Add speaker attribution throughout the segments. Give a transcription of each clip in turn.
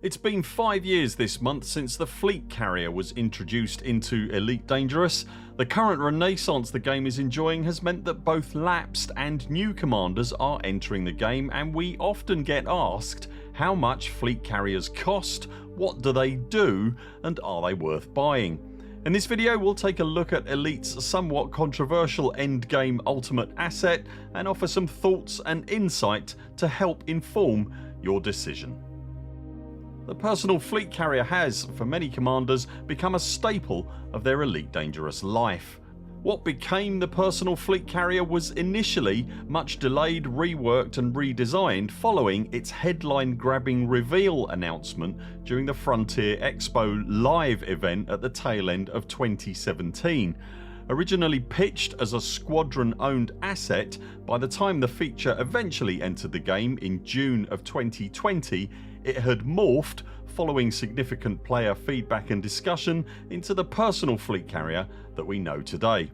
Speaker 1: It's been 5 years this month since the Fleet Carrier was introduced into Elite Dangerous. The current renaissance the game is enjoying has meant that both lapsed and new commanders are entering the game, and we often get asked how much Fleet Carriers cost, what do they do, and are they worth buying. In this video we'll take a look at Elite's somewhat controversial endgame ultimate asset and offer some thoughts and insight to help inform your decision. The personal fleet carrier has, for many commanders, become a staple of their Elite Dangerous life. What became the personal fleet carrier was initially much delayed, reworked and redesigned following its headline grabbing reveal announcement during the Frontier Expo live event at the tail end of 2017. Originally pitched as a squadron owned asset, by the time the feature eventually entered the game in June of 2020 it had morphed, following significant player feedback and discussion, into the personal fleet carrier that we know today.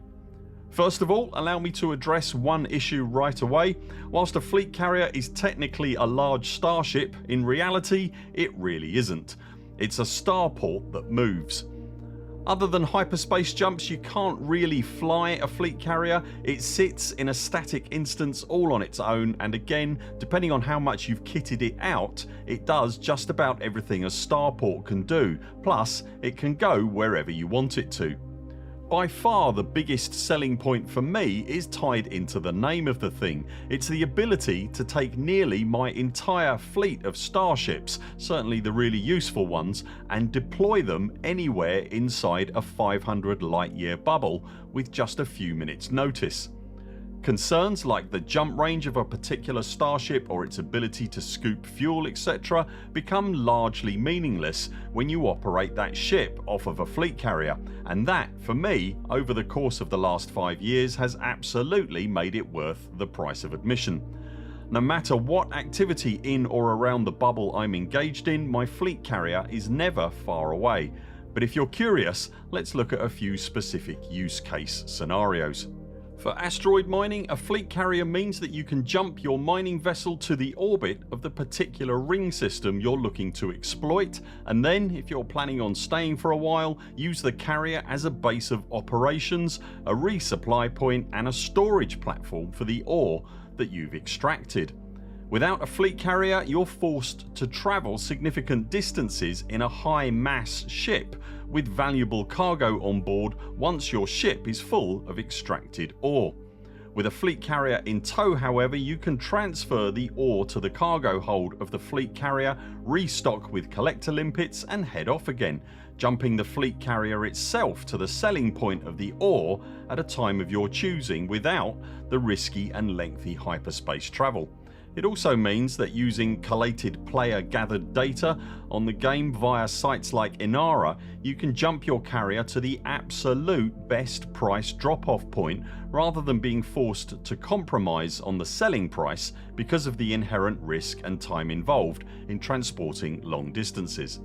Speaker 1: First of all, allow me to address one issue right away. Whilst a fleet carrier is technically a large starship, in reality it really isn't. It's a starport that moves. Other than hyperspace jumps, you can't really fly a fleet carrier. It sits in a static instance all on its own, and again, depending on how much you've kitted it out, it does just about everything a starport can do, plus it can go wherever you want it to. By far the biggest selling point for me is tied into the name of the thing. It's the ability to take nearly my entire fleet of starships, certainly the really useful ones, and deploy them anywhere inside a 500 light year bubble with just a few minutes notice. Concerns like the jump range of a particular starship or its ability to scoop fuel etc. become largely meaningless when you operate that ship off of a fleet carrier, and that, for me, over the course of the last 5 years has absolutely made it worth the price of admission. No matter what activity in or around the bubble I'm engaged in, my fleet carrier is never far away. But if you're curious, let's look at a few specific use case scenarios. For asteroid mining, a fleet carrier means that you can jump your mining vessel to the orbit of the particular ring system you're looking to exploit, and then, if you're planning on staying for a while, use the carrier as a base of operations, a resupply point and a storage platform for the ore that you've extracted. Without a fleet carrier, you're forced to travel significant distances in a high mass ship with valuable cargo on board once your ship is full of extracted ore. With a fleet carrier in tow, however, you can transfer the ore to the cargo hold of the fleet carrier, restock with collector limpets and head off again, jumping the fleet carrier itself to the selling point of the ore at a time of your choosing without the risky and lengthy hyperspace travel. It also means that using collated player gathered data on the game via sites like Inara, you can jump your carrier to the absolute best price drop off point rather than being forced to compromise on the selling price because of the inherent risk and time involved in transporting long distances.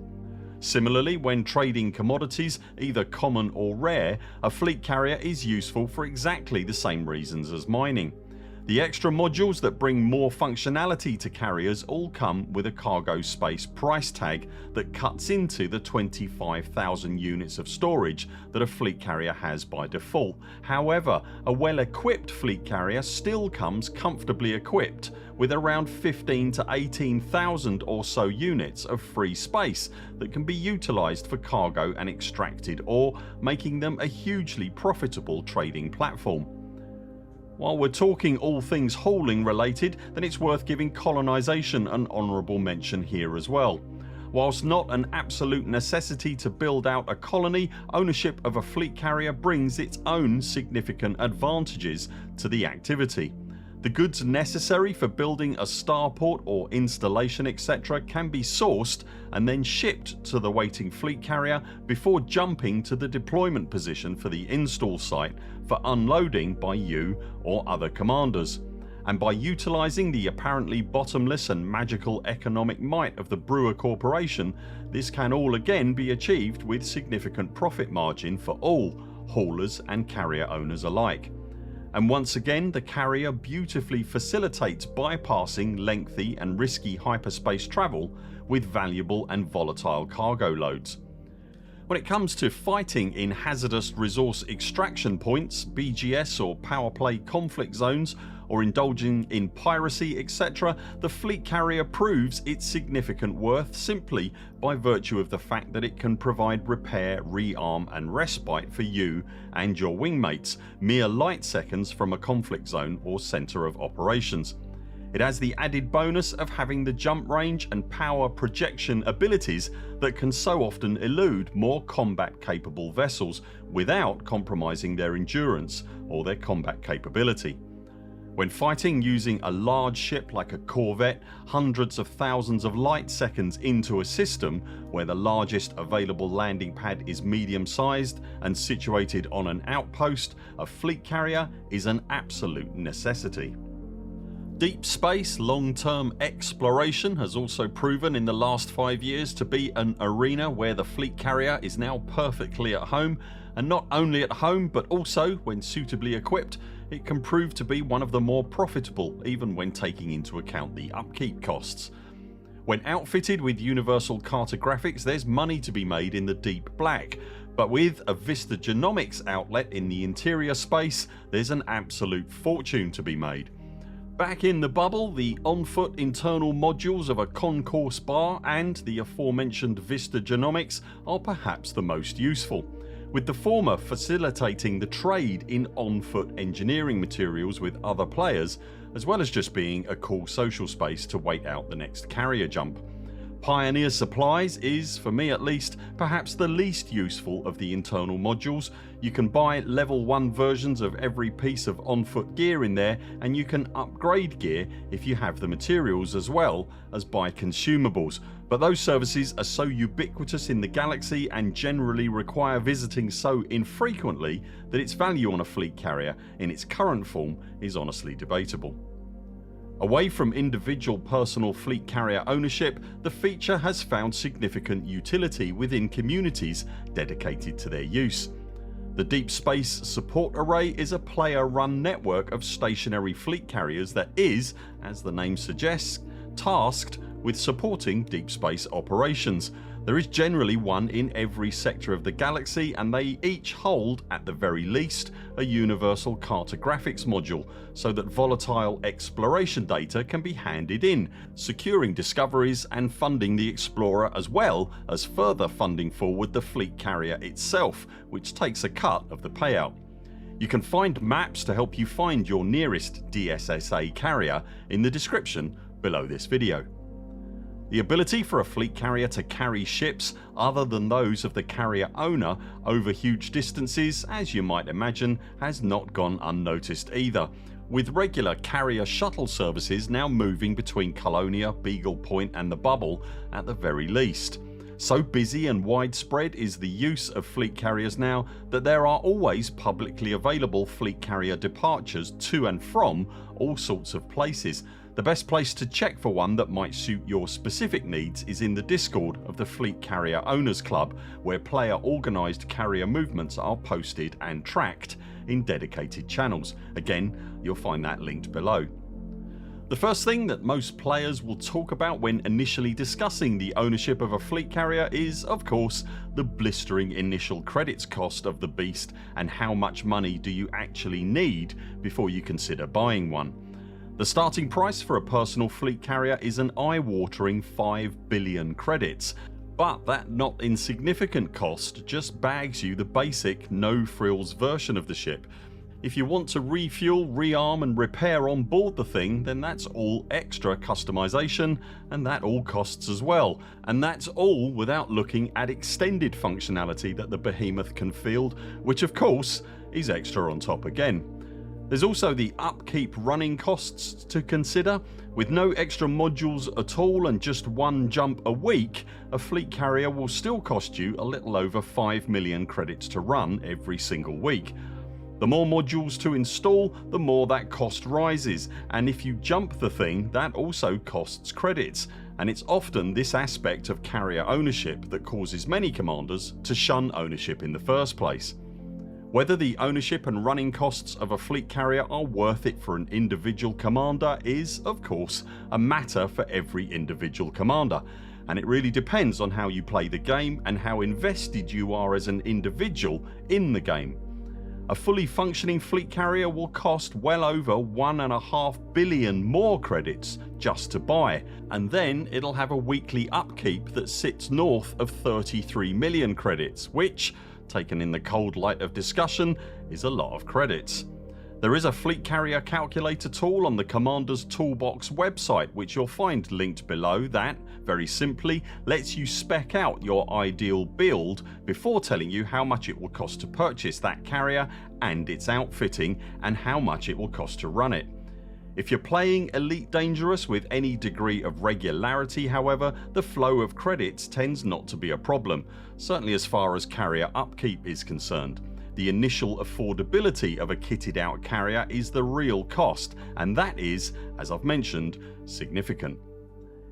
Speaker 1: Similarly, when trading commodities, either common or rare, a fleet carrier is useful for exactly the same reasons as mining. The extra modules that bring more functionality to carriers all come with a cargo space price tag that cuts into the 25,000 units of storage that a fleet carrier has by default. However, a well equipped fleet carrier still comes comfortably equipped with around 15 to 18,000 or so units of free space that can be utilised for cargo and extracted ore, making them a hugely profitable trading platform. While we're talking all things hauling related, then it's worth giving colonisation an honourable mention here as well. Whilst not an absolute necessity to build out a colony, ownership of a fleet carrier brings its own significant advantages to the activity. The goods necessary for building a starport or installation etc. can be sourced and then shipped to the waiting fleet carrier before jumping to the deployment position for the install site for unloading by you or other commanders. And by utilising the apparently bottomless and magical economic might of the Brewer Corporation, this can all again be achieved with significant profit margin for all haulers and carrier owners alike. And once again, the carrier beautifully facilitates bypassing lengthy and risky hyperspace travel with valuable and volatile cargo loads. When it comes to fighting in hazardous resource extraction points, BGS or power play conflict zones, or indulging in piracy etc, the fleet carrier proves its significant worth simply by virtue of the fact that it can provide repair, rearm and respite for you and your wingmates mere light seconds from a conflict zone or centre of operations. It has the added bonus of having the jump range and power projection abilities that can so often elude more combat capable vessels without compromising their endurance or their combat capability. When fighting using a large ship like a corvette hundreds of thousands of light seconds into a system where the largest available landing pad is medium sized and situated on an outpost, a fleet carrier is an absolute necessity. Deep space long-term exploration has also proven in the last 5 years to be an arena where the fleet carrier is now perfectly at home, and not only at home but also, when suitably equipped, it can prove to be one of the more profitable even when taking into account the upkeep costs. When outfitted with universal cartographics there's money to be made in the deep black, but with a Vista Genomics outlet in the interior space there's an absolute fortune to be made. Back in the bubble, the on-foot internal modules of a concourse bar and the aforementioned Vista Genomics are perhaps the most useful, with the former facilitating the trade in on-foot engineering materials with other players, as well as just being a cool social space to wait out the next carrier jump. Pioneer Supplies is, for me at least, perhaps the least useful of the internal modules. You can buy level 1 versions of every piece of on-foot gear in there, and you can upgrade gear if you have the materials as well as buy consumables, but those services are so ubiquitous in the galaxy and generally require visiting so infrequently that its value on a fleet carrier in its current form is honestly debatable. Away from individual personal fleet carrier ownership, the feature has found significant utility within communities dedicated to their use. The Deep Space Support Array is a player-run network of stationary fleet carriers that is, as the name suggests, tasked with supporting deep space operations. There is generally one in every sector of the galaxy, and they each hold, at the very least, a universal cartographics module so that volatile exploration data can be handed in, securing discoveries and funding the explorer, as well as further funding forward the fleet carrier itself, which takes a cut of the payout. You can find maps to help you find your nearest DSSA carrier in the description below this video. The ability for a fleet carrier to carry ships other than those of the carrier owner over huge distances, as you might imagine, has not gone unnoticed either, with regular carrier shuttle services now moving between Colonia, Beagle Point and the Bubble at the very least. So busy and widespread is the use of fleet carriers now that there are always publicly available fleet carrier departures to and from all sorts of places. The best place to check for one that might suit your specific needs is in the Discord of the Fleet Carrier Owners Club, where player organised carrier movements are posted and tracked in dedicated channels. Again, you'll find that linked below. The first thing that most players will talk about when initially discussing the ownership of a fleet carrier is, of course, the blistering initial credits cost of the beast and how much money do you actually need before you consider buying one. The starting price for a personal fleet carrier is an eye-watering 5 billion credits, but that not insignificant cost just bags you the basic no-frills version of the ship. If you want to refuel, rearm and repair on board the thing, then that's all extra customization, and that all costs as well, and that's all without looking at extended functionality that the behemoth can field, which of course is extra on top again. There's also the upkeep running costs to consider. With no extra modules at all and just one jump a week, a fleet carrier will still cost you a little over 5 million credits to run every single week. The more modules to install, the more that cost rises, and if you jump the thing, that also costs credits, and it's often this aspect of carrier ownership that causes many commanders to shun ownership in the first place. Whether the ownership and running costs of a fleet carrier are worth it for an individual commander is, of course, a matter for every individual commander, and it really depends on how you play the game and how invested you are as an individual in the game. A fully functioning fleet carrier will cost well over 1.5 billion more credits just to buy, and then it'll have a weekly upkeep that sits north of 33 million credits, which, taken in the cold light of discussion, is a lot of credits. There is a fleet carrier calculator tool on the Commander's Toolbox website, which you'll find linked below, that, very simply, lets you spec out your ideal build before telling you how much it will cost to purchase that carrier and its outfitting, and how much it will cost to run it. If you're playing Elite Dangerous with any degree of regularity, however, the flow of credits tends not to be a problem, certainly as far as carrier upkeep is concerned. The initial affordability of a kitted out carrier is the real cost, and that is, as I've mentioned, significant.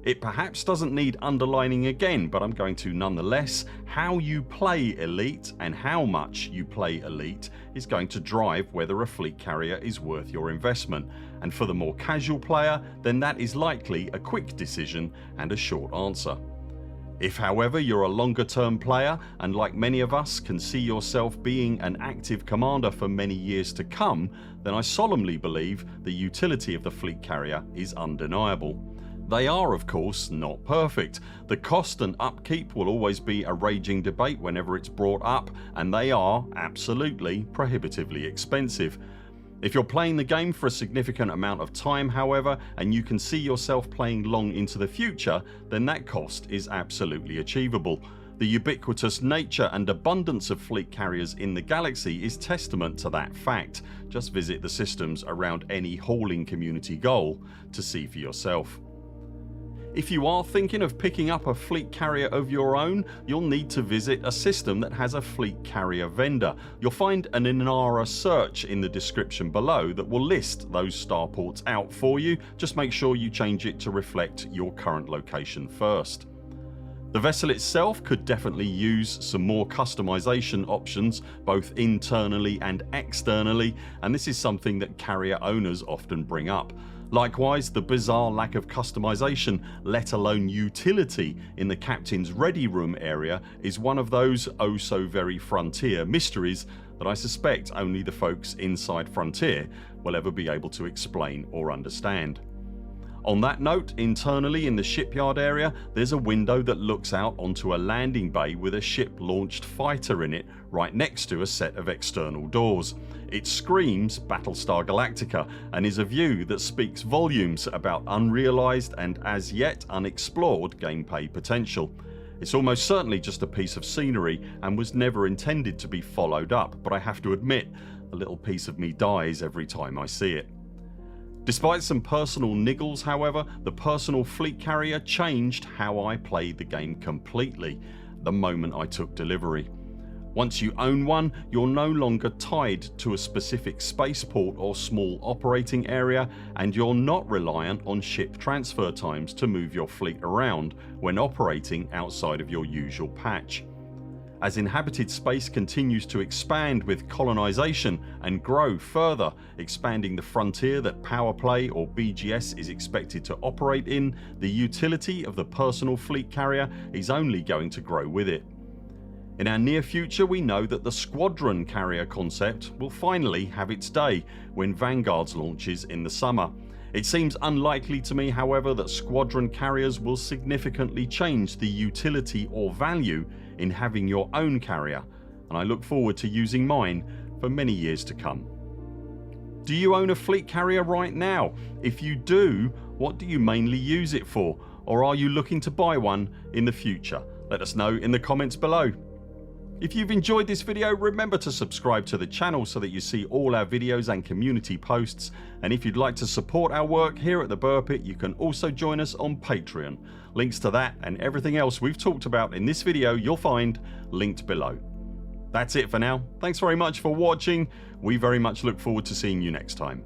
Speaker 1: It perhaps doesn't need underlining again, but I'm going to nonetheless. How you play Elite and how much you play Elite is going to drive whether a fleet carrier is worth your investment, and for the more casual player, then that is likely a quick decision and a short answer. If however you're a longer term player and, like many of us, can see yourself being an active commander for many years to come, then I solemnly believe the utility of the fleet carrier is undeniable. They are of course not perfect. The cost and upkeep will always be a raging debate whenever it's brought up, and they are absolutely prohibitively expensive. If you're playing the game for a significant amount of time, however, and you can see yourself playing long into the future, then that cost is absolutely achievable. The ubiquitous nature and abundance of fleet carriers in the galaxy is testament to that fact. Just visit the systems around any hauling community goal to see for yourself. If you are thinking of picking up a fleet carrier of your own, you'll need to visit a system that has a fleet carrier vendor. You'll find an Inara search in the description below that will list those starports out for you. Just make sure you change it to reflect your current location first. The vessel itself could definitely use some more customization options, both internally and externally, and this is something that carrier owners often bring up. Likewise, the bizarre lack of customization, let alone utility, in the Captain's Ready Room area is one of those oh so very Frontier mysteries that I suspect only the folks inside Frontier will ever be able to explain or understand. On that note, internally in the shipyard area, there's a window that looks out onto a landing bay with a ship-launched fighter in it right next to a set of external doors. It screams Battlestar Galactica and is a view that speaks volumes about unrealised and as yet unexplored gameplay potential. It's almost certainly just a piece of scenery and was never intended to be followed up, but I have to admit, a little piece of me dies every time I see it. Despite some personal niggles, however, the personal fleet carrier changed how I played the game completely the moment I took delivery. Once you own one, you're no longer tied to a specific spaceport or small operating area, and you're not reliant on ship transfer times to move your fleet around when operating outside of your usual patch. As inhabited space continues to expand with colonization and grow further, expanding the frontier that Power Play or BGS is expected to operate in, the utility of the personal fleet carrier is only going to grow with it. In our near future, we know that the squadron carrier concept will finally have its day when Vanguard's launches in the summer. It seems unlikely to me, however, that squadron carriers will significantly change the utility or value in having your own carrier, and I look forward to using mine for many years to come. Do you own a fleet carrier right now? If you do, what do you mainly use it for? Or are you looking to buy one in the future? Let us know in the comments below. If you've enjoyed this video, remember to subscribe to the channel so that you see all our videos and community posts, and if you'd like to support our work here at the Burr Pit, you can also join us on Patreon. Links to that and everything else we've talked about in this video you'll find linked below. That's it for now. Thanks very much for watching. We very much look forward to seeing you next time.